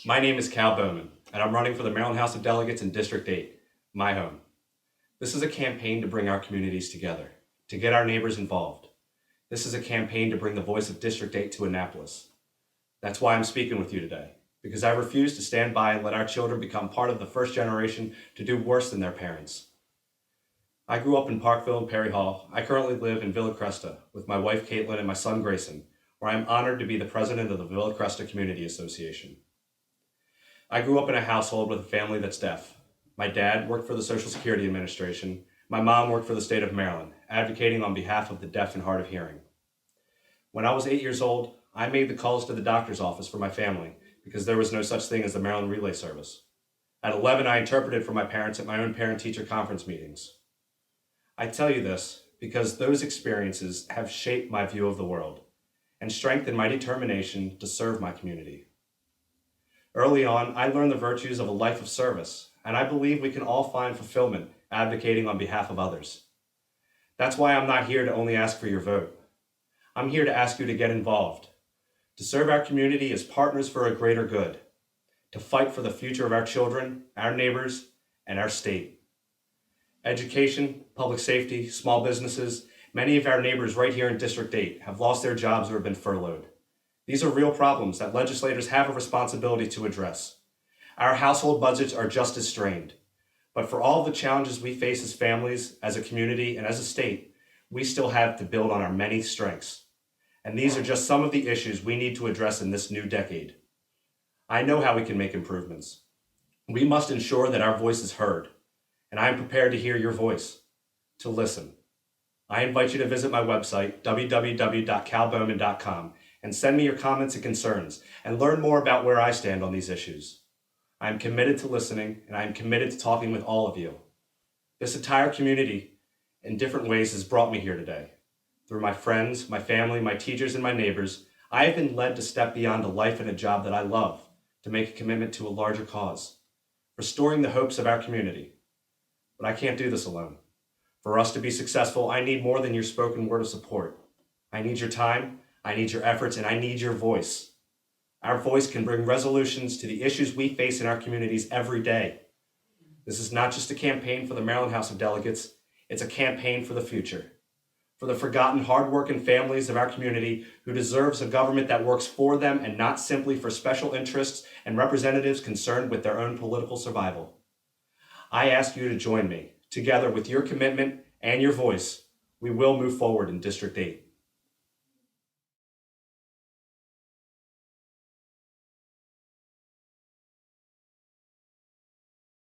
My name is Cal Bowman, and I'm running for the Maryland House of Delegates in District 8, my home. This is a campaign to bring our communities together, to get our neighbors involved. This is a campaign to bring the voice of District 8 to Annapolis. That's why I'm speaking with you today, because I refuse to stand by and let our children become part of the first generation to do worse than their parents. I grew up in Parkville and Perry Hall. I currently live in Villa Cresta with my wife Caitlin and my son Grayson, where I am honored to be the president of the Villa Cresta Community Association. I grew up in a household with a family that's deaf. My dad worked for the Social Security Administration. My mom worked for the state of Maryland, advocating on behalf of the deaf and hard of hearing. When I was 8 years old, I made the calls to the doctor's office for my family because there was no such thing as the Maryland Relay Service. At 11, I interpreted for my parents at my own parent-teacher conference meetings. I tell you this because those experiences have shaped my view of the world and strengthened my determination to serve my community. Early on, I learned the virtues of a life of service, and I believe we can all find fulfillment advocating on behalf of others. That's why I'm not here to only ask for your vote. I'm here to ask you to get involved, to serve our community as partners for a greater good, to fight for the future of our children, our neighbors, and our state. Education, public safety, small businesses, many of our neighbors right here in District 8 have lost their jobs or have been furloughed. These are real problems that legislators have a responsibility to address. Our household budgets are just as strained. But for all the challenges we face as families, as a community, and as a state, we still have to build on our many strengths. And these are just some of the issues we need to address in this new decade. I know how we can make improvements. We must ensure that our voice is heard, and I am prepared to hear your voice, to listen. I invite you to visit my website, www.calbowman.com, and send me your comments and concerns, and learn more about where I stand on these issues. I am committed to listening, and I am committed to talking with all of you. This entire community, in different ways, has brought me here today. Through my friends, my family, my teachers, and my neighbors, I have been led to step beyond a life and a job that I love, to make a commitment to a larger cause, restoring the hopes of our community. But I can't do this alone. For us to be successful, I need more than your spoken word of support. I need your time, I need your efforts, and I need your voice. Our voice can bring resolutions to the issues we face in our communities every day. This is not just a campaign for the Maryland House of Delegates, it's a campaign for the future. For the forgotten, hard-working families of our community who deserves a government that works for them and not simply for special interests and representatives concerned with their own political survival. I ask you to join me. Together with your commitment and your voice, we will move forward in District 8.